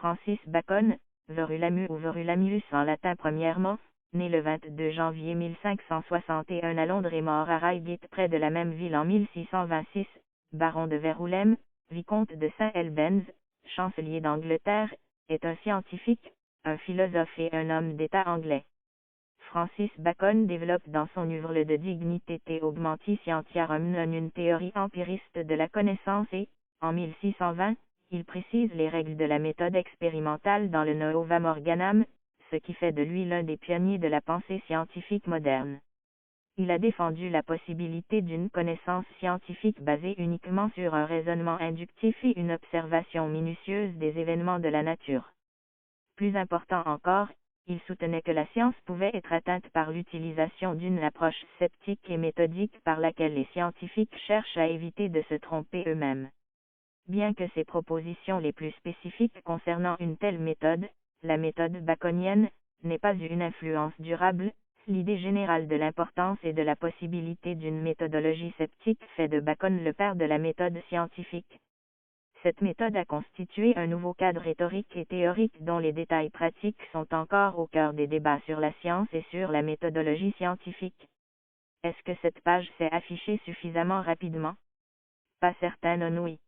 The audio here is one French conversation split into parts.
Francis Bacon, Verulamus ou Verulamius en latin premièrement, né le 22 janvier 1561 à Londres et mort à Reigate près de la même ville en 1626, baron de Verulam, vicomte de St Albans, chancelier d'Angleterre, est un scientifique, un philosophe et un homme d'État anglais. Francis Bacon développe dans son œuvre le De Dignitate Augmentis Scientiarum une théorie empiriste de la connaissance et, en 1620, il précise les règles de la méthode expérimentale dans le Novum Organum, ce qui fait de lui l'un des pionniers de la pensée scientifique moderne. Il a défendu la possibilité d'une connaissance scientifique basée uniquement sur un raisonnement inductif et une observation minutieuse des événements de la nature. Plus important encore, il soutenait que la science pouvait être atteinte par l'utilisation d'une approche sceptique et méthodique par laquelle les scientifiques cherchent à éviter de se tromper eux-mêmes. Bien que ses propositions les plus spécifiques concernant une telle méthode, la méthode baconienne, n'ait pas eu une influence durable, l'idée générale de l'importance et de la possibilité d'une méthodologie sceptique fait de Bacon le père de la méthode scientifique. Cette méthode a constitué un nouveau cadre rhétorique et théorique dont les détails pratiques sont encore au cœur des débats sur la science et sur la méthodologie scientifique. Est-ce que cette page s'est affichée suffisamment rapidement? Pas certain non oui.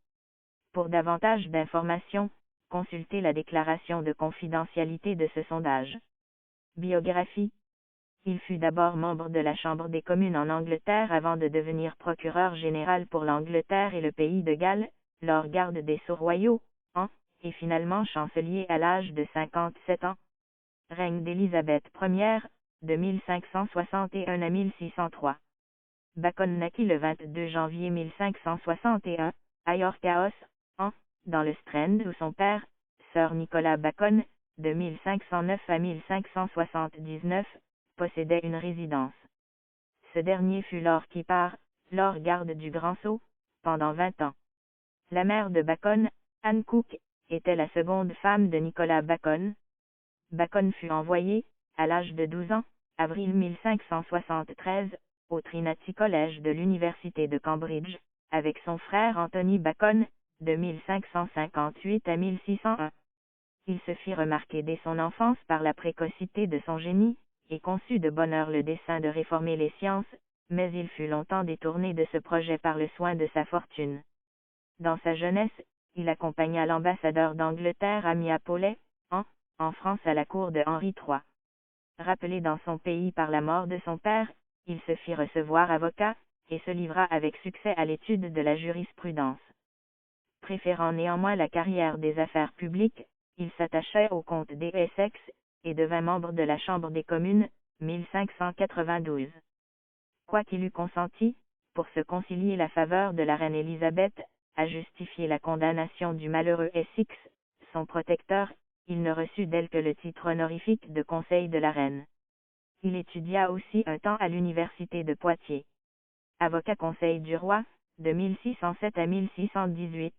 Pour davantage d'informations, consultez la déclaration de confidentialité de ce sondage. Biographie. Il fut d'abord membre de la Chambre des communes en Angleterre avant de devenir procureur général pour l'Angleterre et le pays de Galles, lors garde des Sceaux royaux, et finalement chancelier à l'âge de 57 ans. Règne d'Élisabeth Ier, de 1561 à 1603. Bacon naquit le 22 janvier 1561, à Yorkhouse, dans le Strand où son père, Sir Nicholas Bacon, de 1509 à 1579, possédait une résidence. Ce dernier fut Lord Keeper, Lord Garde du Grand Sceau, pendant 20 ans. La mère de Bacon, Anne Cook, était la seconde femme de Nicholas Bacon. Bacon fut envoyé, à l'âge de 12 ans, avril 1573, au Trinity College de l'Université de Cambridge, avec son frère Anthony Bacon, de 1558 à 1601. Il se fit remarquer dès son enfance par la précocité de son génie, et conçut de bonne heure le dessein de réformer les sciences, mais il fut longtemps détourné de ce projet par le soin de sa fortune. Dans sa jeunesse, il accompagna l'ambassadeur d'Angleterre Ami Apollet, en France à la cour de Henri III. Rappelé dans son pays par la mort de son père, il se fit recevoir avocat, et se livra avec succès à l'étude de la jurisprudence. Préférant néanmoins la carrière des affaires publiques, il s'attacha au comte des Essex, et devint membre de la Chambre des communes, 1592. Quoiqu'il eût consenti, pour se concilier la faveur de la reine Élisabeth, à justifier la condamnation du malheureux Essex, son protecteur, il ne reçut d'elle que le titre honorifique de conseil de la reine. Il étudia aussi un temps à l'université de Poitiers. Avocat conseil du roi, de 1607 à 1618.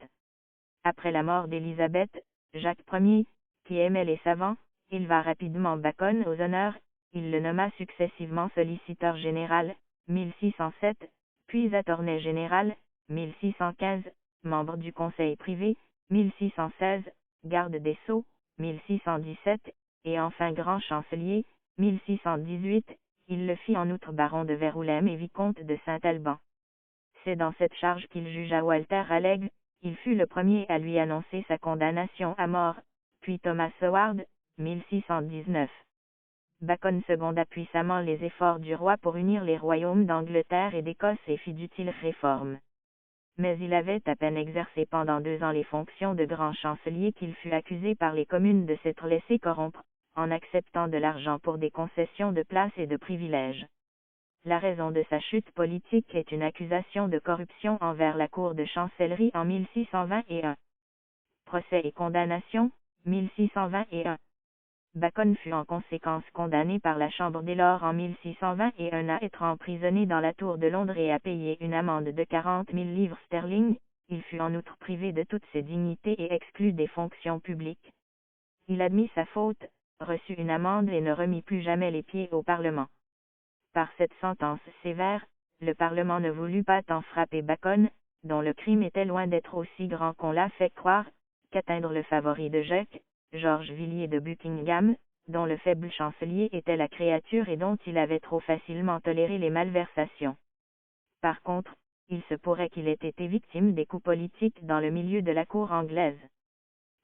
Après la mort d'Élisabeth, Jacques Ier, qui aimait les savants, éleva rapidement Bacon aux honneurs, il le nomma successivement solliciteur général, 1607, puis attorney général, 1615, membre du conseil privé, 1616, garde des Sceaux, 1617, et enfin grand chancelier, 1618, il le fit en outre baron de Verulam et vicomte de Saint-Alban. C'est dans cette charge qu'il jugea Walter Raleigh, il fut le premier à lui annoncer sa condamnation à mort, puis Thomas Howard, 1619. Bacon seconda puissamment les efforts du roi pour unir les royaumes d'Angleterre et d'Écosse et fit d'utiles réformes. Mais il avait à peine exercé pendant 2 ans les fonctions de grand chancelier qu'il fut accusé par les communes de s'être laissé corrompre, en acceptant de l'argent pour des concessions de place et de privilèges. La raison de sa chute politique est une accusation de corruption envers la cour de chancellerie en 1621. Procès et condamnation, 1621. Bacon fut en conséquence condamné par la Chambre des Lords en 1621 à être emprisonné dans la Tour de Londres et à payer une amende de 40 000 livres sterling. Il fut en outre privé de toutes ses dignités et exclu des fonctions publiques. Il admit sa faute, reçut une amende et ne remit plus jamais les pieds au Parlement. Par cette sentence sévère, le Parlement ne voulut pas tant frapper Bacon, dont le crime était loin d'être aussi grand qu'on l'a fait croire, qu'atteindre le favori de Jacques, Georges Villiers de Buckingham, dont le faible chancelier était la créature et dont il avait trop facilement toléré les malversations. Par contre, il se pourrait qu'il ait été victime des coups politiques dans le milieu de la cour anglaise.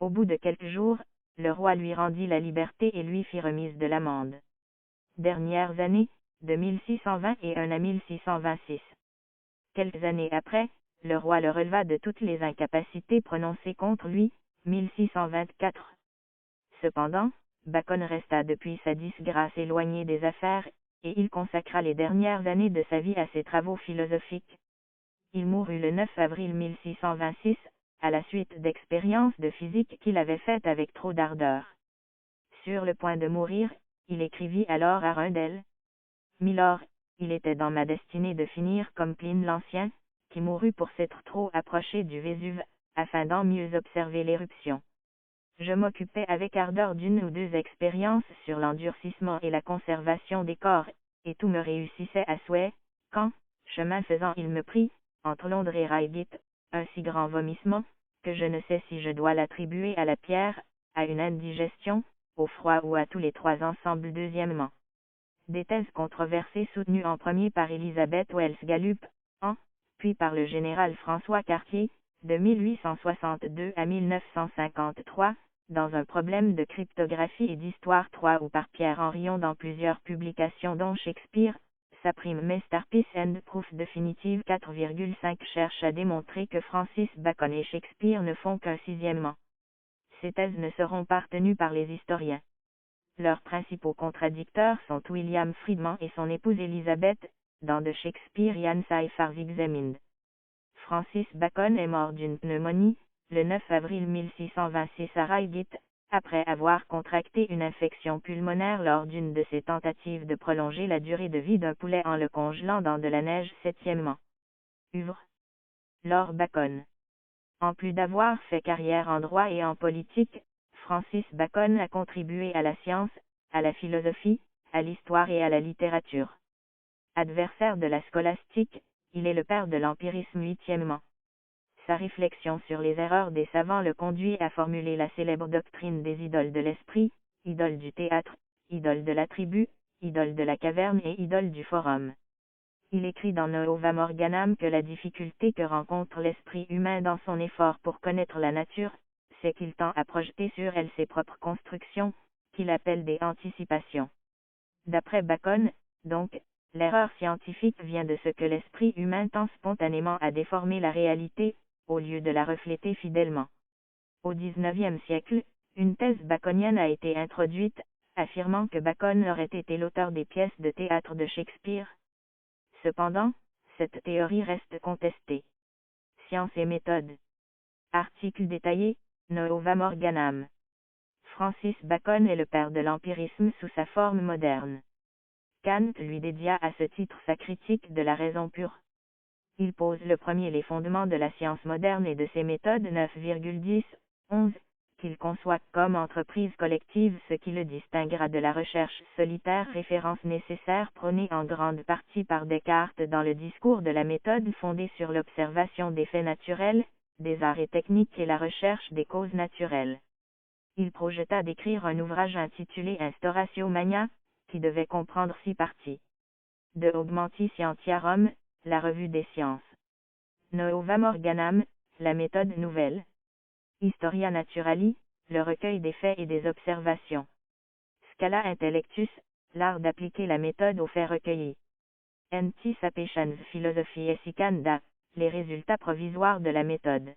Au bout de quelques jours, le roi lui rendit la liberté et lui fit remise de l'amende. Dernières années, de 1621 à 1626. Quelques années après, le roi le releva de toutes les incapacités prononcées contre lui, 1624. Cependant, Bacon resta depuis sa disgrâce éloigné des affaires, et il consacra les dernières années de sa vie à ses travaux philosophiques. Il mourut le 9 avril 1626, à la suite d'expériences de physique qu'il avait faites avec trop d'ardeur. Sur le point de mourir, il écrivit alors à Rundel. Milord, il était dans ma destinée de finir comme Pline l'Ancien, qui mourut pour s'être trop approché du Vésuve, afin d'en mieux observer l'éruption. Je m'occupais avec ardeur d'une ou deux expériences sur l'endurcissement et la conservation des corps, et tout me réussissait à souhait, quand, chemin faisant il me prit, entre Londres et Reigate, un si grand vomissement, que je ne sais si je dois l'attribuer à la pierre, à une indigestion, au froid ou à tous les trois ensemble. Deuxièmement, des thèses controversées soutenues en premier par Elizabeth Wells Gallup, puis par le général François Cartier, de 1862 à 1953, dans un problème de cryptographie et d'histoire 3 ou par Pierre Henrion dans plusieurs publications dont Shakespeare, sa prime Masterpiece and Proof définitive 4,5 cherche à démontrer que Francis Bacon et Shakespeare ne font qu'un sixièmement. Ces thèses ne seront pas retenues par les historiens. Leurs principaux contradicteurs sont William Friedman et son épouse Elizabeth, dans de Shakespearean Ciphers Examined. Francis Bacon est mort d'une pneumonie, le 9 avril 1626 à Reigate, après avoir contracté une infection pulmonaire lors d'une de ses tentatives de prolonger la durée de vie d'un poulet en le congelant dans de la neige. Septièmement. Uvre. Lord Bacon. En plus d'avoir fait carrière en droit et en politique, Francis Bacon a contribué à la science, à la philosophie, à l'histoire et à la littérature. Adversaire de la scolastique, il est le père de l'empirisme. Huitièmement. Sa réflexion sur les erreurs des savants le conduit à formuler la célèbre doctrine des idoles de l'esprit, idole du théâtre, idole de la tribu, idole de la caverne et idole du forum. Il écrit dans Nova Morganam que la difficulté que rencontre l'esprit humain dans son effort pour connaître la nature, c'est qu'il tend à projeter sur elle ses propres constructions, qu'il appelle des anticipations. D'après Bacon, donc, l'erreur scientifique vient de ce que l'esprit humain tend spontanément à déformer la réalité, au lieu de la refléter fidèlement. Au XIXe siècle, une thèse baconienne a été introduite, affirmant que Bacon aurait été l'auteur des pièces de théâtre de Shakespeare. Cependant, cette théorie reste contestée. Science et méthode. Article détaillé, Nova Morganam. Francis Bacon est le père de l'empirisme sous sa forme moderne. Kant lui dédia à ce titre sa critique de la raison pure. Il pose le premier les fondements de la science moderne et de ses méthodes. 9,10, 11, qu'il conçoit comme entreprise collective, ce qui le distinguera de la recherche solitaire, référence nécessaire prônée en grande partie par Descartes dans le discours de la méthode fondée sur l'observation des faits naturels, des arts et techniques et la recherche des causes naturelles. Il projeta d'écrire un ouvrage intitulé Instauratio Magna, qui devait comprendre 6 parties. De Augmenti Scientiarum, la revue des sciences. Nova Morganam, la méthode nouvelle. Historia Naturali, le recueil des faits et des observations. Scala Intellectus, l'art d'appliquer la méthode aux faits recueillis. Anticipations Philosophiae Secanda, les résultats provisoires de la méthode.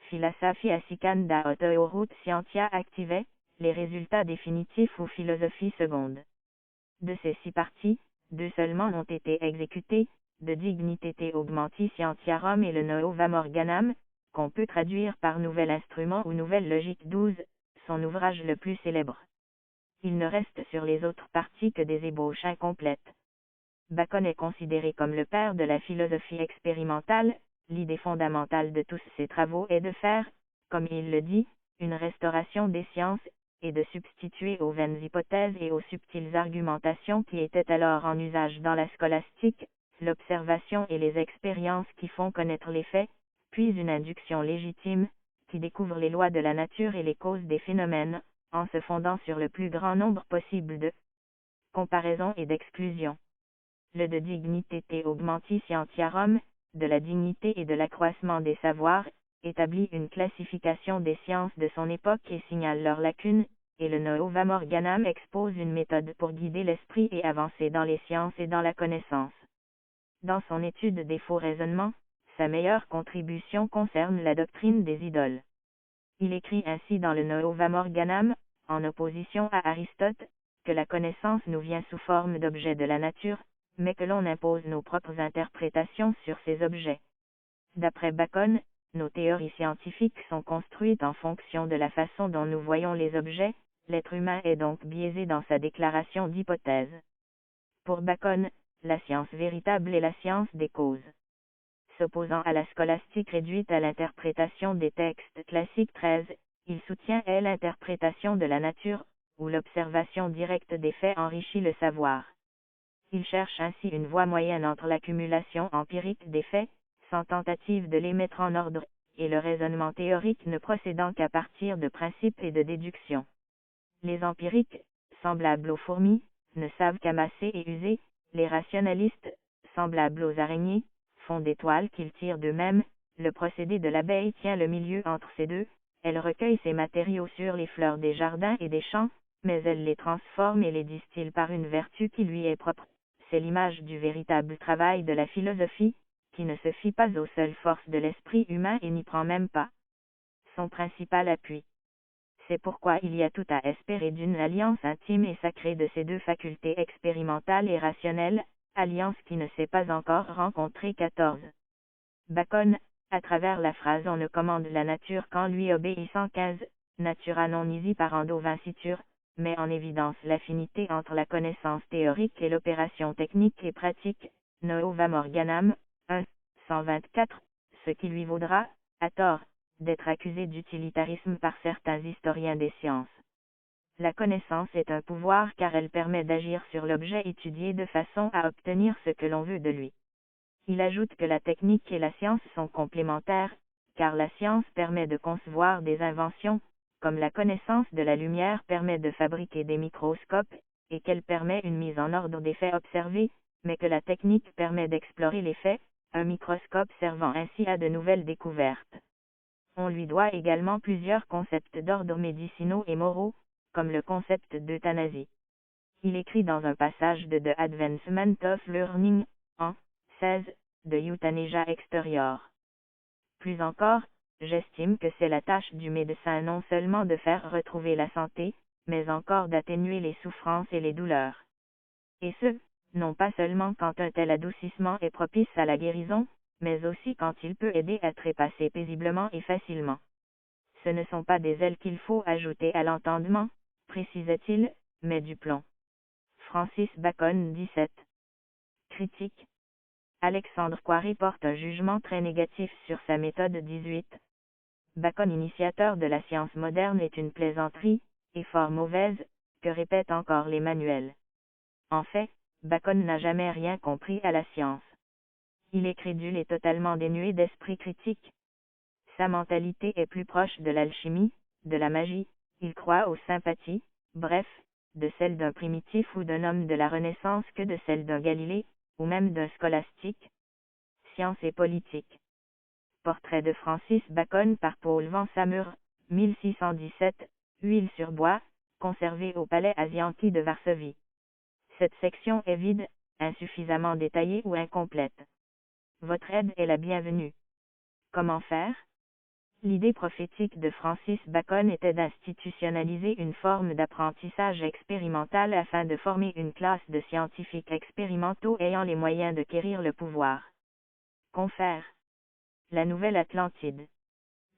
Philosophia Secanda Autoeurut Scientia Activae, les résultats définitifs ou philosophie seconde. De ces 6 parties, 2 seulement ont été exécutées, de Dignité Augmenti Scientiarum et le Nova Morganam, qu'on peut traduire par Nouvel Instrument ou Nouvelle Logique 12, son ouvrage le plus célèbre. Il ne reste sur les autres parties que des ébauches incomplètes. Bacon est considéré comme le père de la philosophie expérimentale. L'idée fondamentale de tous ses travaux est de faire, comme il le dit, une restauration des sciences, et de substituer aux vaines hypothèses et aux subtiles argumentations qui étaient alors en usage dans la scolastique, l'observation et les expériences qui font connaître les faits, puis une induction légitime, qui découvre les lois de la nature et les causes des phénomènes, en se fondant sur le plus grand nombre possible de comparaisons et d'exclusions. Le de dignité augmenti scientiarum, de la dignité et de l'accroissement des savoirs, établit une classification des sciences de son époque et signale leurs lacunes, et le Novum Organum expose une méthode pour guider l'esprit et avancer dans les sciences et dans la connaissance. Dans son étude des faux raisonnements, sa meilleure contribution concerne la doctrine des idoles. Il écrit ainsi dans le Novum Organum, en opposition à Aristote, que la connaissance nous vient sous forme d'objets de la nature, mais que l'on impose nos propres interprétations sur ces objets. D'après Bacon, nos théories scientifiques sont construites en fonction de la façon dont nous voyons les objets, l'être humain est donc biaisé dans sa déclaration d'hypothèse. Pour Bacon, la science véritable est la science des causes. S'opposant à la scolastique réduite à l'interprétation des textes classiques 13, il soutient l'interprétation de la nature, où l'observation directe des faits enrichit le savoir. Il cherche ainsi une voie moyenne entre l'accumulation empirique des faits, sans tentative de les mettre en ordre, et le raisonnement théorique ne procédant qu'à partir de principes et de déductions. Les empiriques, semblables aux fourmis, ne savent qu'amasser et user, les rationalistes, semblables aux araignées, font des toiles qu'ils tirent d'eux-mêmes, le procédé de l'abeille tient le milieu entre ces deux, elle recueille ses matériaux sur les fleurs des jardins et des champs, mais elle les transforme et les distille par une vertu qui lui est propre. C'est l'image du véritable travail de la philosophie, qui ne se fie pas aux seules forces de l'esprit humain et n'y prend même pas son principal appui. C'est pourquoi il y a tout à espérer d'une alliance intime et sacrée de ces deux facultés expérimentales et rationnelles, alliance qui ne s'est pas encore rencontrée. 14. Bacon, à travers la phrase on ne commande la nature qu'en lui obéissant. 15. Natura non nisi parendo vincitur, met en évidence l'affinité entre la connaissance théorique et l'opération technique et pratique. Novum Organum, 1, 124, ce qui lui vaudra, à tort, d'être accusé d'utilitarisme par certains historiens des sciences. La connaissance est un pouvoir car elle permet d'agir sur l'objet étudié de façon à obtenir ce que l'on veut de lui. Il ajoute que la technique et la science sont complémentaires, car la science permet de concevoir des inventions, comme la connaissance de la lumière permet de fabriquer des microscopes, et qu'elle permet une mise en ordre des faits observés, mais que la technique permet d'explorer les faits, un microscope servant ainsi à de nouvelles découvertes. On lui doit également plusieurs concepts d'ordre médicinaux et moraux, comme le concept d'euthanasie. Il écrit dans un passage de The Advancement of Learning, en 16, de Euthanasia Exterior. Plus encore, j'estime que c'est la tâche du médecin non seulement de faire retrouver la santé, mais encore d'atténuer les souffrances et les douleurs. Et ce, non pas seulement quand un tel adoucissement est propice à la guérison, mais aussi quand il peut aider à trépasser paisiblement et facilement. Ce ne sont pas des ailes qu'il faut ajouter à l'entendement, précisait-il, mais du plomb. Francis Bacon 17. Critique. Alexandre Coiré porte un jugement très négatif sur sa méthode 18. Bacon, initiateur de la science moderne, est une plaisanterie, et fort mauvaise, que répètent encore les manuels. En fait, Bacon n'a jamais rien compris à la science. Il est crédule et totalement dénué d'esprit critique. Sa mentalité est plus proche de l'alchimie, de la magie, il croit aux sympathies, bref, de celle d'un primitif ou d'un homme de la Renaissance que de celle d'un Galilée, ou même d'un scolastique. Science et politique. Portrait de Francis Bacon par Paul Van Samur, 1617, Huile-sur-Bois, conservé au Palais Asianki de Varsovie. Cette section est vide, insuffisamment détaillée ou incomplète. Votre aide est la bienvenue. Comment faire ? L'idée prophétique de Francis Bacon était d'institutionnaliser une forme d'apprentissage expérimental afin de former une classe de scientifiques expérimentaux ayant les moyens de quérir le pouvoir. Confère. La Nouvelle Atlantide.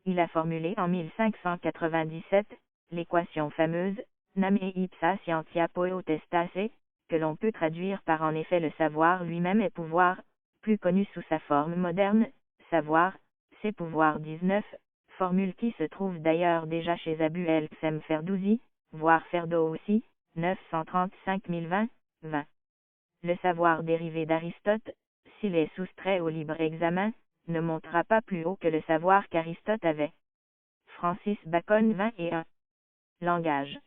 Il a formulé en 1597 l'équation fameuse Nam e ipsa scientia potestasse, que l'on peut traduire par en effet le savoir lui-même est pouvoir, plus connu sous sa forme moderne, savoir, c'est pouvoir 19, formule qui se trouve d'ailleurs déjà chez Abu el-Qsem Ferdousi, voire Ferdowsi, 935 020. Le savoir dérivé d'Aristote, s'il est soustrait au libre examen, ne montera pas plus haut que le savoir qu'Aristote avait. Francis Bacon 21. Langage.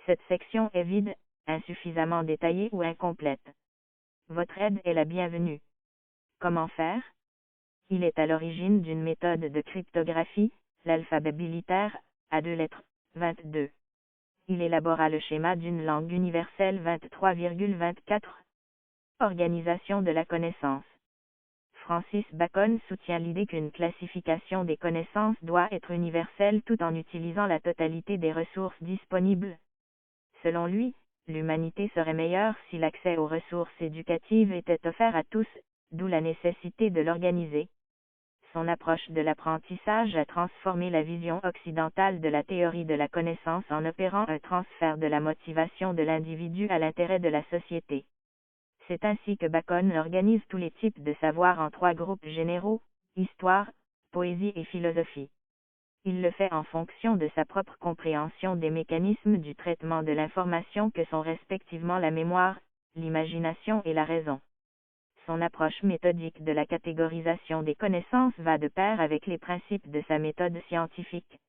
Cette section est vide, insuffisamment détaillée ou incomplète. Votre aide est la bienvenue. Comment faire? Il est à l'origine d'une méthode de cryptographie, l'alphabet bilitaire, à 2 lettres, 22. Il élabora le schéma d'une langue universelle 23,24. Organisation de la connaissance. Francis Bacon soutient l'idée qu'une classification des connaissances doit être universelle tout en utilisant la totalité des ressources disponibles. Selon lui, l'humanité serait meilleure si l'accès aux ressources éducatives était offert à tous, d'où la nécessité de l'organiser. Son approche de l'apprentissage a transformé la vision occidentale de la théorie de la connaissance en opérant un transfert de la motivation de l'individu à l'intérêt de la société. C'est ainsi que Bacon organise tous les types de savoir en 3 groupes généraux, histoire, poésie et philosophie. Il le fait en fonction de sa propre compréhension des mécanismes du traitement de l'information que sont respectivement la mémoire, l'imagination et la raison. Son approche méthodique de la catégorisation des connaissances va de pair avec les principes de sa méthode scientifique.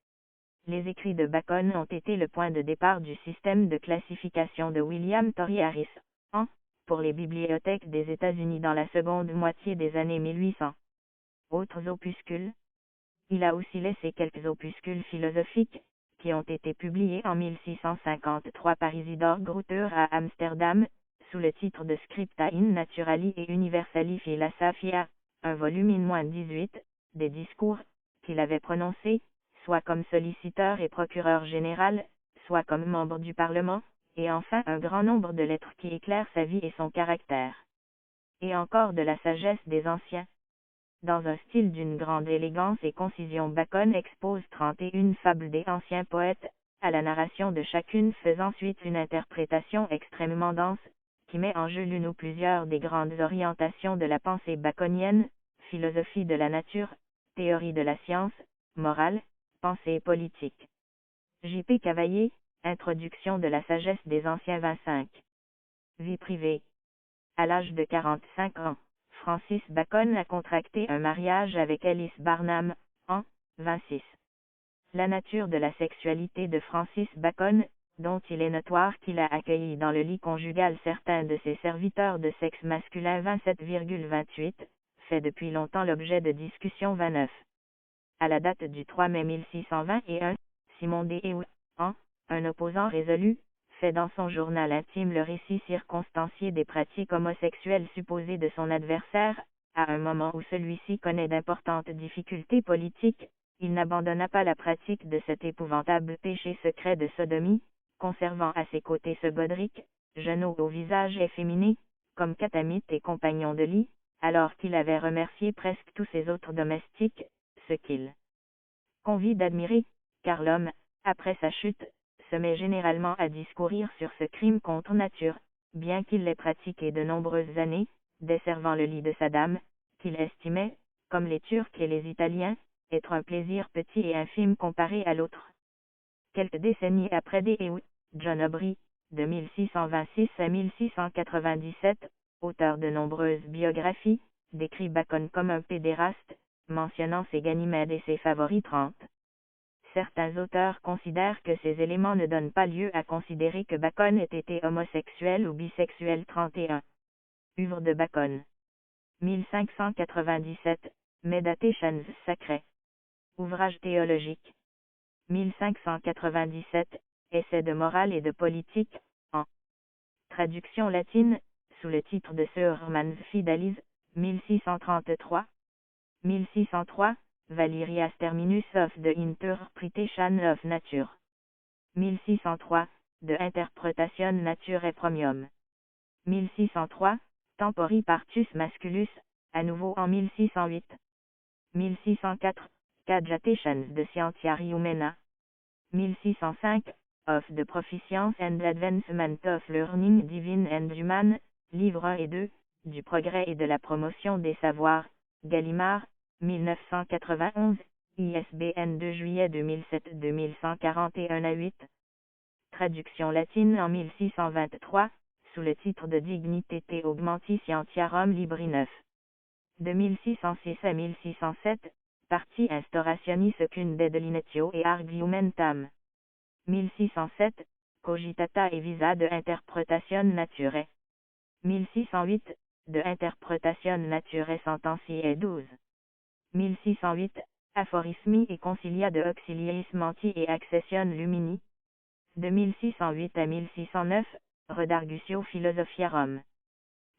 Les écrits de Bacon ont été le point de départ du système de classification de William Torrey Harris, pour les bibliothèques des États-Unis dans la seconde moitié des années 1800. Autres opuscules. Il a aussi laissé quelques opuscules philosophiques, qui ont été publiés en 1653 par Isidore Grooter à Amsterdam, sous le titre de Scripta in Naturali et Universali Philosophia, un volume -18, des discours, qu'il avait prononcés, soit comme solliciteur et procureur général, soit comme membre du Parlement, et enfin un grand nombre de lettres qui éclairent sa vie et son caractère. Et encore de la sagesse des anciens. Dans un style d'une grande élégance et concision, Bacon expose 31 fables des anciens poètes, à la narration de chacune faisant suite une interprétation extrêmement dense, qui met en jeu l'une ou plusieurs des grandes orientations de la pensée baconienne, philosophie de la nature, théorie de la science, morale, pensée politique. J.P. Cavaillé, Introduction de la sagesse des anciens 25. Vie privée. À l'âge de 45 ans, Francis Bacon a contracté un mariage avec Alice Barnum, en 26. La nature de la sexualité de Francis Bacon, dont il est notoire qu'il a accueilli dans le lit conjugal certains de ses serviteurs de sexe masculin 27,28, fait depuis longtemps l'objet de discussions 29. À la date du 3 mai 1621, Simon D. Heuel, un opposant résolu, fait dans son journal intime le récit circonstancié des pratiques homosexuelles supposées de son adversaire. À un moment où celui-ci connaît d'importantes difficultés politiques, il n'abandonna pas la pratique de cet épouvantable péché secret de sodomie, conservant à ses côtés ce Godric, jeune au visage efféminé, comme catamite et compagnon de lit, alors qu'il avait remercié presque tous ses autres domestiques, ce qu'il convie d'admirer, car l'homme, après sa chute, se met généralement à discourir sur ce crime contre nature, bien qu'il l'ait pratiqué de nombreuses années, desservant le lit de sa dame, qu'il estimait, comme les Turcs et les Italiens, être un plaisir petit et infime comparé à l'autre. Quelques décennies après D. Heuel, John Aubrey, de 1626 à 1697, auteur de nombreuses biographies, décrit Bacon comme un pédéraste, mentionnant ses Ganymèdes et ses Favoris 30. Certains auteurs considèrent que ces éléments ne donnent pas lieu à considérer que Bacon ait été homosexuel ou bisexuel. 31. Œuvre de Bacon. 1597, Meditations sacrées. Ouvrage théologique. 1597, Essais de morale et de politique, en traduction latine, sous le titre de Sermons Fidelis, 1633. 1603, Valerius Terminus of the Interpretation of Nature. 1603, de Interpretation Naturae Promium. 1603, Tempori Partus Masculus, à nouveau en 1608. 1604, Cogitations de Scientiae Humana. 1605, Of the Proficience and Advancement of Learning Divine and Human, livres 1 et 2, du progrès et de la promotion des savoirs, Gallimard, 1991, ISBN 2 juillet 2007 2141 à 8. Traduction latine en 1623, sous le titre de Dignité te augmenti scientiarum libri 9. De 1606 à 1607, partie Instaurationis secundae delinetio et argumentam. 1607, Cogitata e visa de interpretation naturae. 1608, de interpretation naturae sententie 12. 1608, aphorismi et concilia de auxiliis menti et accession lumini. De 1608 à 1609, Redargutio Philosophiarum.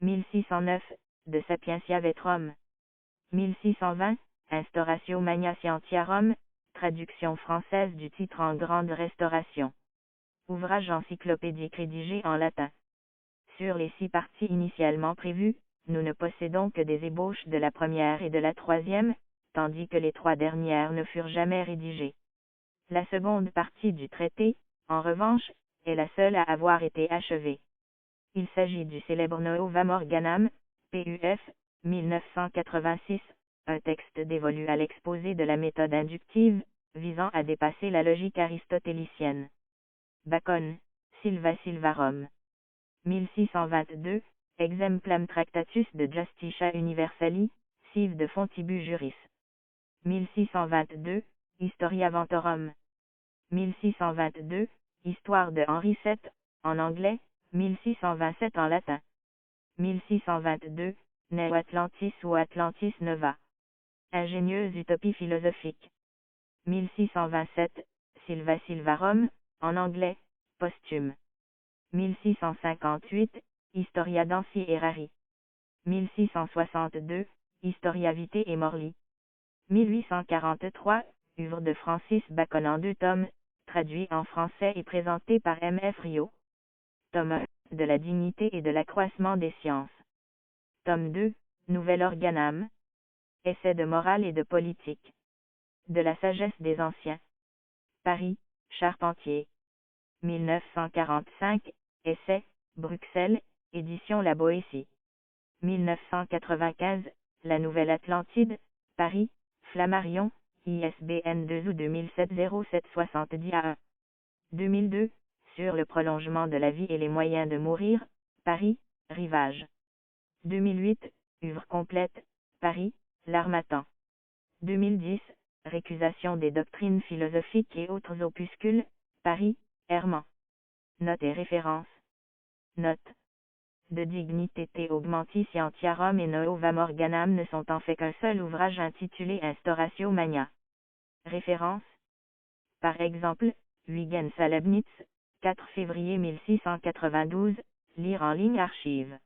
1609, de Sapientia Vetrum. 1620, Instauratio Magna Scientiarum, traduction française du titre en grande restauration. Ouvrage encyclopédique rédigé en latin. Sur les 6 parties initialement prévues, nous ne possédons que des ébauches de la première et de la troisième, tandis que les 3 dernières ne furent jamais rédigées. La seconde partie du traité, en revanche, est la seule à avoir été achevée. Il s'agit du célèbre Nova Morganam, PUF, 1986, un texte dévolu à l'exposé de la méthode inductive, visant à dépasser la logique aristotélicienne. Bacon, Silva Silvarum. 1622, Exemplam Tractatus de Justitia Universali, Sive de Fontibus Juris. 1622, Historia Ventorum. 1622, Histoire de Henri VII, en anglais, 1627 en latin. 1622, Neo Atlantis ou Atlantis Nova. Ingénieuse utopie philosophique. 1627, Silva Silvarum, en anglais, posthume. 1658, Historia Dansi et Rari. 1662, Historia Vitae et Morli. 1843, œuvre de Francis Bacon en 2 tomes, traduit en français et présenté par M.F. Rio. Tome 1, de la dignité et de l'accroissement des sciences. Tome 2, Nouvel Organam. Essai de morale et de politique. De la sagesse des anciens. Paris, Charpentier. 1945, Essai, Bruxelles, édition La Boétie. 1995, La Nouvelle Atlantide, Paris, Flammarion, ISBN 2 août 2007 0770 A1. 2002, Sur le prolongement de la vie et les moyens de mourir, Paris, Rivage. 2008, œuvre complète, Paris, L'Harmattan. 2010, Récusation des doctrines philosophiques et autres opuscules, Paris, Herman. Notes et références. Notes. De Dignité Augmenti Scientiarum et Nova Morganam ne sont en fait qu'un seul ouvrage intitulé Instauratio Magna. Références. Par exemple, Huygens à Leibniz, 4 février 1692, lire en ligne archive.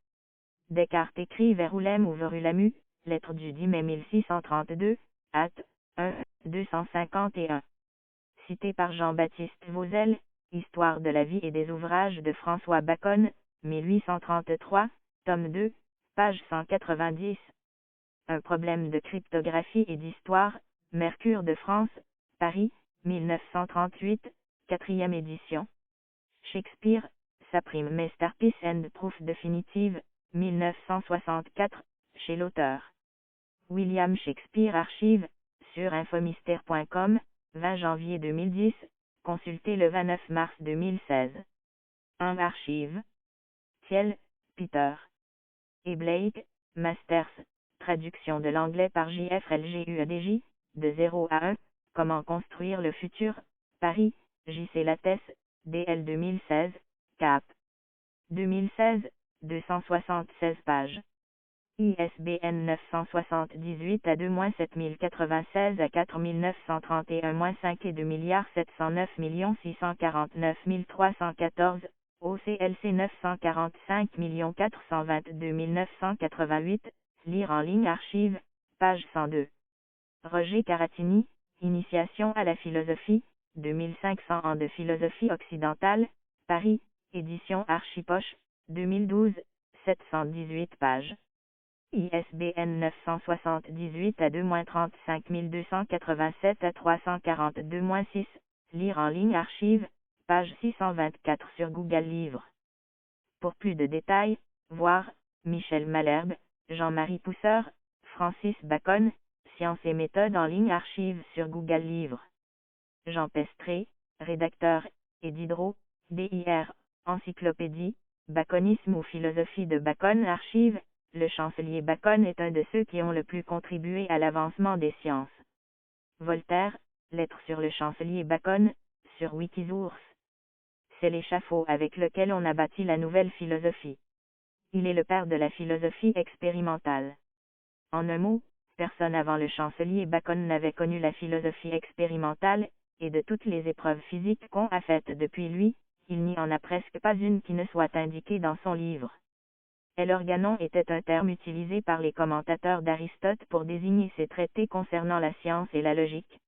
Descartes écrit Verulem ou Verulamu, lettre du 10 mai 1632, acte 1, 251. Cité par Jean-Baptiste Vauzel, Histoire de la vie et des ouvrages de François Bacon, 1833, tome 2, page 190. Un problème de cryptographie et d'histoire, Mercure de France, Paris, 1938, 4e édition. Shakespeare, sa prime Masterpiece and Proof Definitive, 1964, chez l'auteur. William Shakespeare Archive, sur infomystère.com, 20 janvier 2010, consulté le 29 mars 2016. 1 Archive. Thiel, Peter. Et Blake, Masters, traduction de l'anglais par JFLGUADJ, de 0 à 1, Comment construire le futur, Paris, J.C. Lattès, DL 2016, Cap. 2016, 276 pages. ISBN 978 à 2-7096 à 4931-5 et 2 709 649 314, OCLC 945 422 988, lire en ligne archive, page 102. Roger Caratini, Initiation à la philosophie, 2500 ans de philosophie occidentale, Paris, édition Archipoche, 2012, 718 pages. ISBN 978 à 2-35 287 à 342-6, lire en ligne archive, page 624 sur Google Livres. Pour plus de détails, voir Michel Malherbe, Jean-Marie Pousseur, Francis Bacon, Sciences et méthodes en ligne archive sur Google Livres. Jean Pestré, rédacteur, et Diderot, DIR, Encyclopédie, Baconisme ou philosophie de Bacon archive. Le chancelier Bacon est un de ceux qui ont le plus contribué à l'avancement des sciences. Voltaire, lettre sur le chancelier Bacon, sur Wikisource. c'est l'échafaud avec lequel on a bâti la nouvelle philosophie. Il est le père de la philosophie expérimentale. En un mot, personne avant le chancelier Bacon n'avait connu la philosophie expérimentale, et de toutes les épreuves physiques qu'on a faites depuis lui, il n'y en a presque pas une qui ne soit indiquée dans son livre. Et l'organon était un terme utilisé par les commentateurs d'Aristote pour désigner ses traités concernant la science et la logique.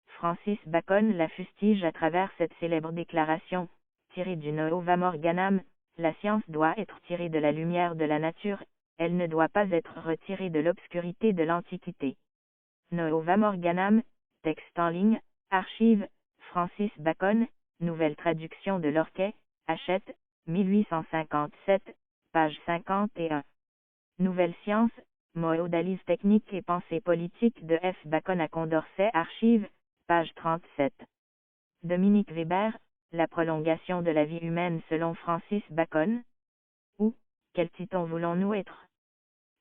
Francis Bacon la fustige à travers cette célèbre déclaration, tirée du Novum Organum, la science doit être tirée de la lumière de la nature, elle ne doit pas être retirée de l'obscurité de l'Antiquité. Novum Organum, texte en ligne, archive, Francis Bacon, nouvelle traduction de Lorquet, Hachette, 1857, page 51. Nouvelle science, modalises techniques et pensée politique de F. Bacon à Condorcet, archive, page 37. Dominique Weber, la prolongation de la vie humaine selon Francis Bacon. Ou, quel titan voulons-nous être?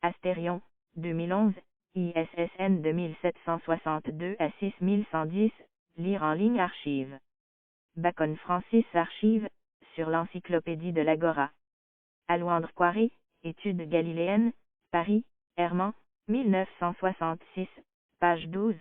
Astérion, 2011, ISSN 2762 à 6110, lire en ligne archive. Bacon Francis archive, sur l'encyclopédie de l'Agora. Alwandre Coiré, études galiléennes, Paris, Herman, 1966, page 12.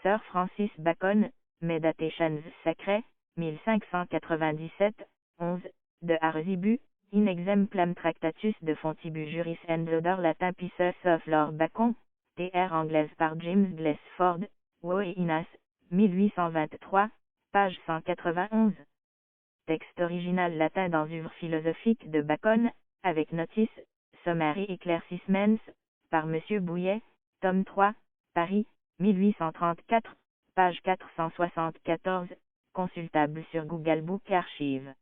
Sir Francis Bacon, Meditations Sacrae, 1597, 11, de Arzibu, in exemplam tractatus de fontibus juris and odor latin pieces of Lord Bacon, tr anglaise par James Glesford, Woe Inas, 1823, page 191. Texte original latin dans œuvre philosophique de Bacon, avec notice, sommaire et éclaircissements, par M. Bouillet, tome 3, Paris, 1834, page 474, consultable sur Google Book Archive.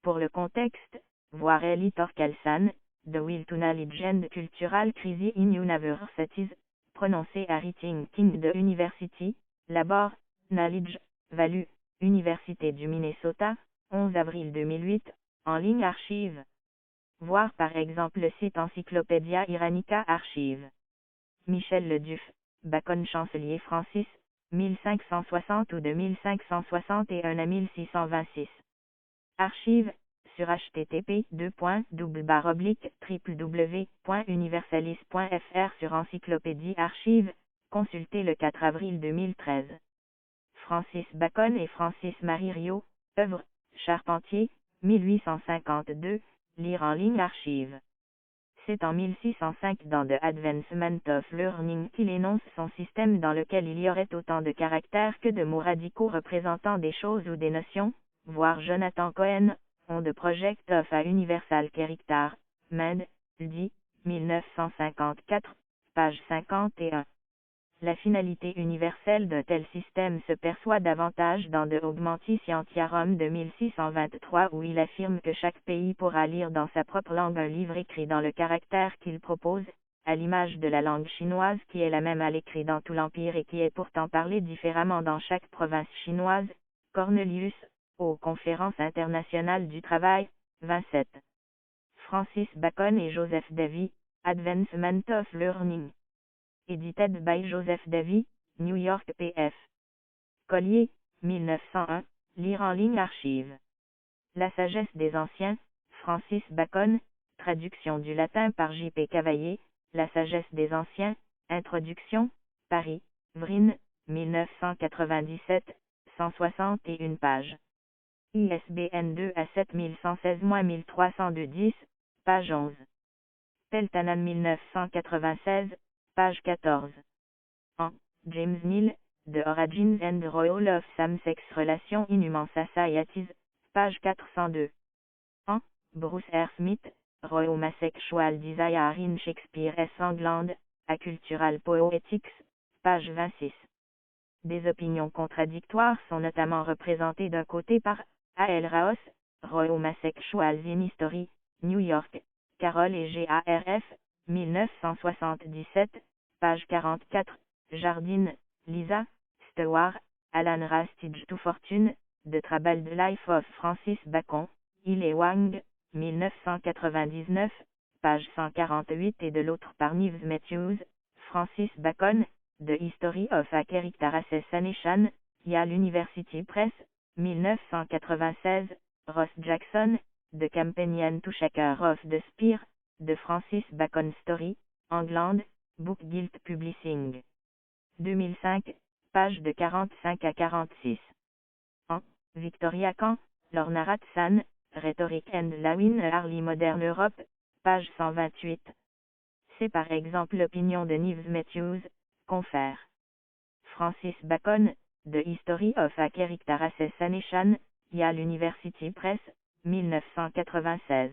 Pour le contexte, voir Elitor Kalsan, The Will to Knowledge and Cultural Crisis in Universities, prononcé à Writing King de University, Labor, Knowledge, Value, Université du Minnesota, 11 avril 2008, en ligne archive. Voir par exemple le site Encyclopédia Iranica Archive. Michel Leduff, Bacon Chancelier Francis, 1560 ou de 1561 à 1626. Archive, sur http://www.universalis.fr sur Encyclopédie Archive, consulté le 4 avril 2013. Francis Bacon et Francis Marie Riault, œuvre, Charpentier, 1852, lire en ligne archive. C'est en 1605 dans The Advancement of Learning qu'il énonce son système dans lequel il y aurait autant de caractères que de mots radicaux représentant des choses ou des notions, voir Jonathan Cohen, On the Project of a Universal Character, Med, Ldi, 1954, page 51. La finalité universelle d'un tel système se perçoit davantage dans De Augmenti Scientiarum de 1623 où il affirme que chaque pays pourra lire dans sa propre langue un livre écrit dans le caractère qu'il propose, à l'image de la langue chinoise qui est la même à l'écrit dans tout l'Empire et qui est pourtant parlée différemment dans chaque province chinoise. Cornelius, aux Conférences internationales du travail, 27. Francis Bacon et Joseph Davy, Advancement of Learning. Edited by Joseph Davy, New York PF. Collier, 1901, lire en ligne archive. La sagesse des anciens, Francis Bacon, traduction du latin par J.P. Cavaillé, La sagesse des anciens, introduction, Paris, Vrine, 1997, 161 pages. ISBN 2 à 7116-1302-10, page 11. Peltanan 1996, page 14. En, James Neal, The Origins and Role of Same-Sex Relations in Human Societies, page 402. En, Bruce R. Smith, Homosexual Desire in Shakespeare S. England, A Cultural Poetics, page 26. Des opinions contradictoires sont notamment représentées d'un côté par A.L. Raos, Homosexuals in History, New York, Carroll et G.A.R.F., 1977, page 44, Jardine, Lisa, Stewart, Alan Rastige to Fortune, The Troubled Life of Francis Bacon, Hill et Wang, 1999, page 148 et de l'autre par Neves Matthews, Francis Bacon, The History of a Character Assassination, Yale University Press, 1996, Ross Jackson, The Companion to Shaker of the Spear, de Francis Bacon Story, England, Book Guild Publishing. 2005, pages de 45 à 46. En Victoria Camp, Lorna Ratsan, Rhetoric and Lawin Early Modern Europe, page 128. C'est par exemple l'opinion de Neves Matthews, confère. Francis Bacon, The History of a Character Assassination, Yale University Press, 1996.